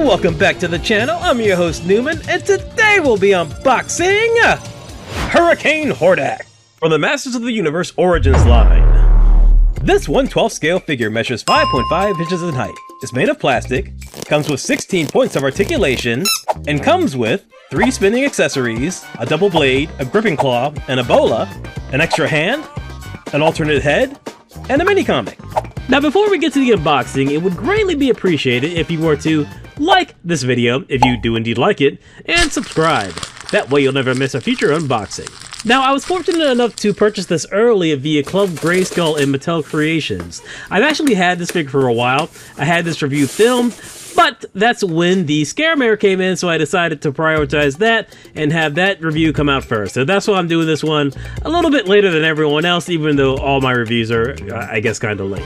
Welcome back to the channel. I'm your host Newman, and today we'll be unboxing Hurricane Hordak from the Masters of the Universe Origins line. This 1/12 scale figure measures 5.5 inches in height, is made of plastic, comes with 16 points of articulation, and comes with 3 spinning accessories, a double blade, a gripping claw, and a bola, an extra hand, an alternate head, and a mini comic. Now before we get to the unboxing, it would greatly be appreciated if you were to like this video, if you do indeed like it, and subscribe. That way you'll never miss a future unboxing. Now, I was fortunate enough to purchase this early via Club Grayskull and Mattel Creations. I've actually had this figure for a while. I had this review filmed, but that's when the Scaremare came in, so I decided to prioritize that and have that review come out first. So that's why I'm doing this one a little bit later than everyone else, even though all my reviews are, I guess, kind of late.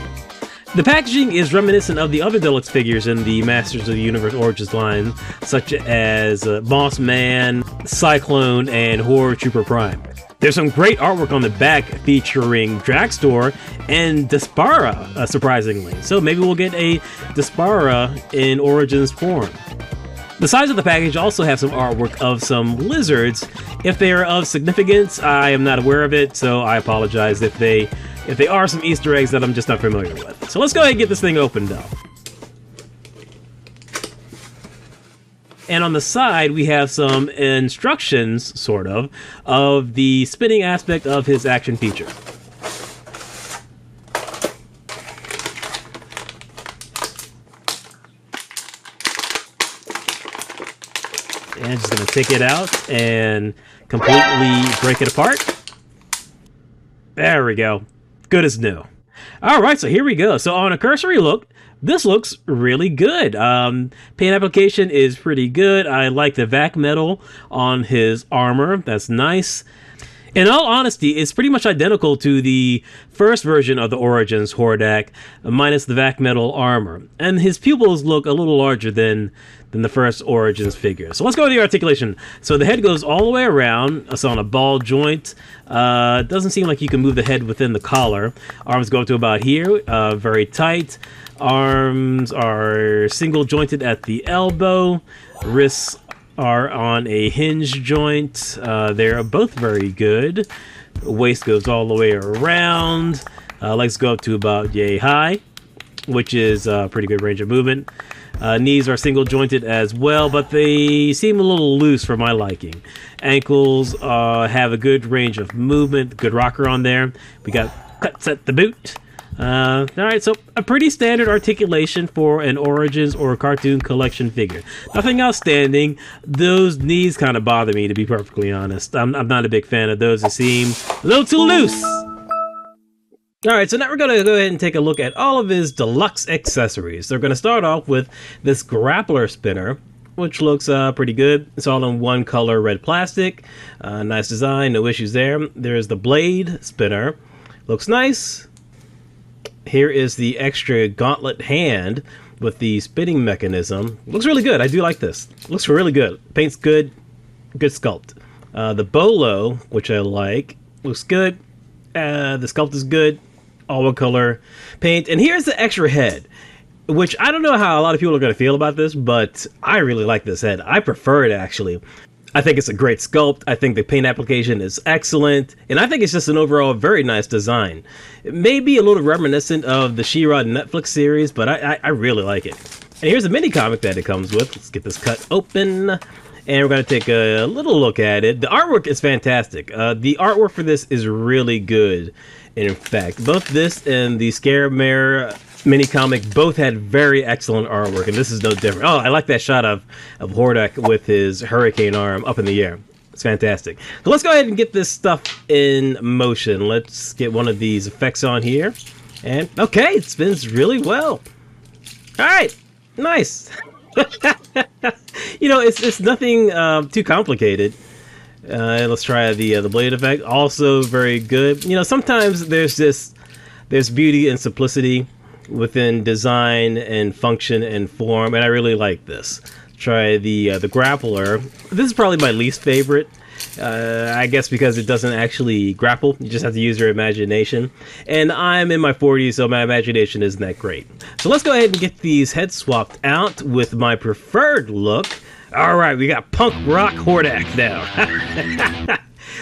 The packaging is reminiscent of the other deluxe figures in the Masters of the Universe Origins line, such as Boss Man, Cyclone, and Horror Trooper Prime. There's some great artwork on the back featuring Dragstore and Despara, surprisingly. So maybe we'll get a Despara in Origins form. The sides of the package also have some artwork of some lizards. If they are of significance, I am not aware of it, so I apologize if they are some Easter eggs that I'm just not familiar with. So let's go ahead and get this thing opened up. And on the side, we have some instructions, sort of the spinning aspect of his action feature. And just gonna take it out and completely break it apart. There we go. Good as new. Alright, so here we go. So on a cursory look, this looks really good. Paint application is pretty good. I like the vac metal on his armor. That's nice. In all honesty, it's pretty much identical to the first version of the Origins Hordak, minus the vac metal armor. And his pupils look a little larger than the first Origins figure. So let's go to the articulation. So the head goes all the way around. It's on a ball joint. Doesn't seem like you can move the head within the collar. Arms go up to about here, very tight. Arms are single jointed at the elbow. Wrists are on a hinge joint. They're both very good. Waist goes all the way around. Legs go up to about yay high, which is a pretty good range of movement. Knees are single jointed as well, but they seem a little loose for my liking. Ankles have a good range of movement, good rocker on there. We got cuts at the boot. Alright, so a pretty standard articulation for an Origins or a Cartoon Collection figure. Nothing outstanding. Those knees kind of bother me, to be perfectly honest. I'm not a big fan of those. They seem a little too loose. Alright, so now we're going to go ahead and take a look at all of his deluxe accessories. They're going to start off with this grappler spinner, which looks pretty good. It's all in one color red plastic. Nice design, no issues there. There's the blade spinner. Looks nice. Here is the extra gauntlet hand with the spinning mechanism. Looks really good. I do like this. Looks really good. Paint's good. Good sculpt. The bolo, which I like, looks good. The sculpt is good. All one color paint. And here's the extra head, which I don't know how a lot of people are going to feel about this, but I really like this head. I prefer it, actually. I think it's a great sculpt. I think the paint application is excellent. And I think it's just an overall very nice design. It may be a little reminiscent of the Shera Netflix series, but I really like it. And here's a mini comic that it comes with. Let's get this cut open. And we're going to take a little look at it. The artwork is fantastic. The artwork for this is really good. And in fact, both this and the Scaremare mini comic both had very excellent artwork, and this is no different. Oh, I like that shot of Hordak with his hurricane arm up in the air. It's fantastic. So let's go ahead and get this stuff in motion. Let's get one of these effects on here. And okay, it spins really well. All right, nice. You know, it's nothing too complicated. Let's try the blade effect. Also very good. You know, sometimes there's beauty and simplicity within design and function and form, and I really like this. Try the grappler. This is probably my least favorite. I guess because it doesn't actually grapple. You just have to use your imagination. And I'm in my 40s, so my imagination isn't that great. So let's go ahead and get these heads swapped out with my preferred look. All right, we got punk rock Hordak now.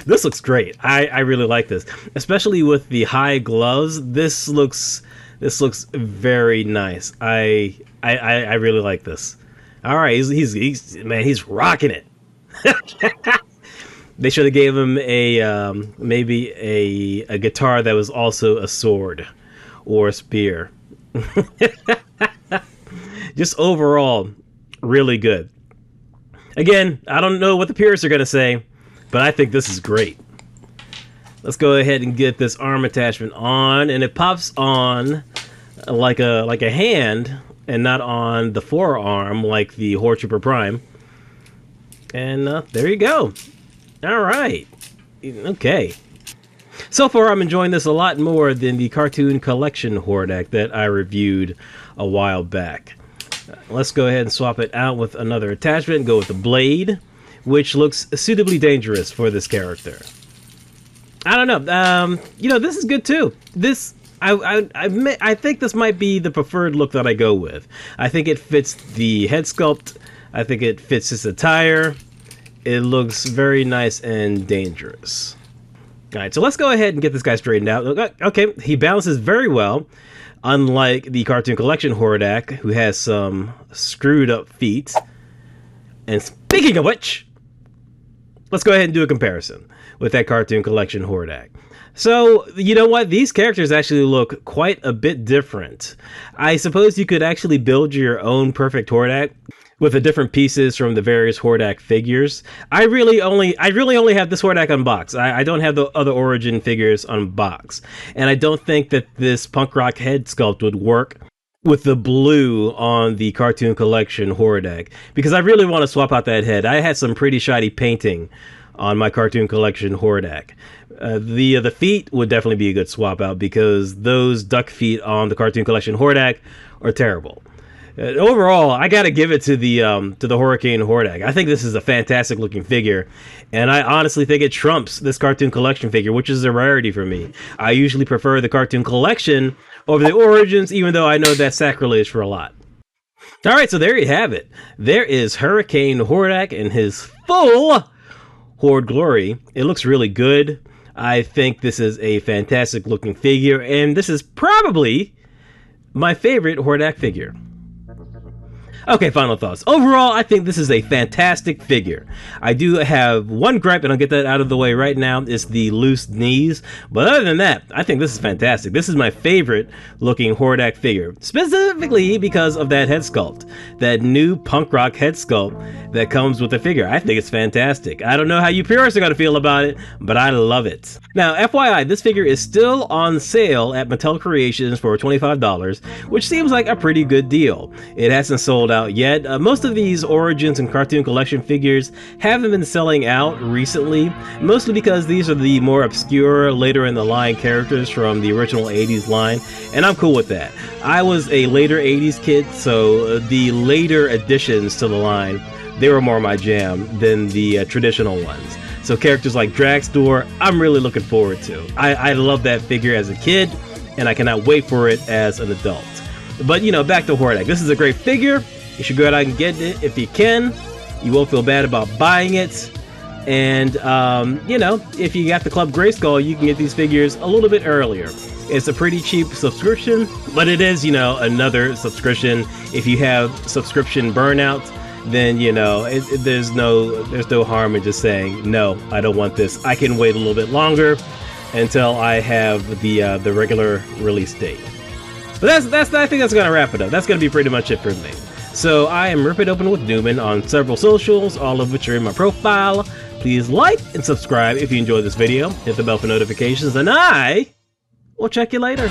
This looks great. I really like this, especially with the high gloves. This looks very nice. I really like this. All right, he's rocking it. They should have gave him a maybe a guitar that was also a sword or a spear. Just overall, really good. Again, I don't know what the purists are gonna say, but I think this is great. Let's go ahead and get this arm attachment on, and it pops on like a hand, and not on the forearm like the Horde Trooper Prime. And there you go. All right. Okay. So far, I'm enjoying this a lot more than the Cartoon Collection Hordak that I reviewed a while back. Let's go ahead and swap it out with another attachment and go with the blade, which looks suitably dangerous for this character. I don't know. You know, this is good too. This, I think this might be the preferred look that I go with. I think it fits the head sculpt. I think it fits his attire. It looks very nice and dangerous. All right, so let's go ahead and get this guy straightened out. Okay, he balances very well, unlike the Cartoon Collection Hordak, who has some screwed up feet. And speaking of which, let's go ahead and do a comparison with that Cartoon Collection Hordak. So, you know what? These characters actually look quite a bit different. I suppose you could actually build your own perfect Hordak with the different pieces from the various Hordak figures. I really only have this Hordak on box. I don't have the other Origin figures on box. And I don't think that this punk rock head sculpt would work with the blue on the Cartoon Collection Hordak, because I really want to swap out that head. I had some pretty shoddy painting on my Cartoon Collection Hordak. The feet would definitely be a good swap out, because those duck feet on the Cartoon Collection Hordak are terrible. Overall, I gotta give it to the Hurricane Hordak. I think this is a fantastic looking figure, and I honestly think it trumps this Cartoon Collection figure, which is a rarity for me. I usually prefer the Cartoon Collection over the Origins, even though I know that's sacrilege for a lot. All right, so there you have it. There is Hurricane Hordak in his full Horde glory. It looks really good. I think this is a fantastic looking figure, and this is probably my favorite Hordak figure. Okay, final thoughts. Overall, I think this is a fantastic figure. I do have one gripe, and I'll get that out of the way right now. It's the loose knees. But other than that, I think this is fantastic. This is my favorite looking Hordak figure, specifically because of that head sculpt. That new punk rock head sculpt that comes with the figure. I think it's fantastic. I don't know how you purists are going to feel about it, but I love it. Now, FYI, this figure is still on sale at Mattel Creations for $25, which seems like a pretty good deal. It hasn't sold out yet. Most of these Origins and Cartoon Collection figures haven't been selling out recently, mostly because these are the more obscure, later in the line characters from the original 80s line, and I'm cool with that. I was a later 80s kid, so the later additions to the line, they were more my jam than the traditional ones. So characters like Dragstore, I'm really looking forward to. I love that figure as a kid, and I cannot wait for it as an adult. But, you know, back to Hordak. This is a great figure. You should go out and get it if you can. You won't feel bad about buying it. And, you know, if you got the Club Grayskull, you can get these figures a little bit earlier. It's a pretty cheap subscription, but it is, you know, another subscription. If you have subscription burnout, then, you know, there's no harm in just saying, no, I don't want this. I can wait a little bit longer until I have the regular release date. But I think that's gonna wrap it up. That's gonna be pretty much it for me. So I am Rip It Open with Newman on several socials, all of which are in my profile. Please like and subscribe if you enjoyed this video. Hit the bell for notifications, and I will check you later.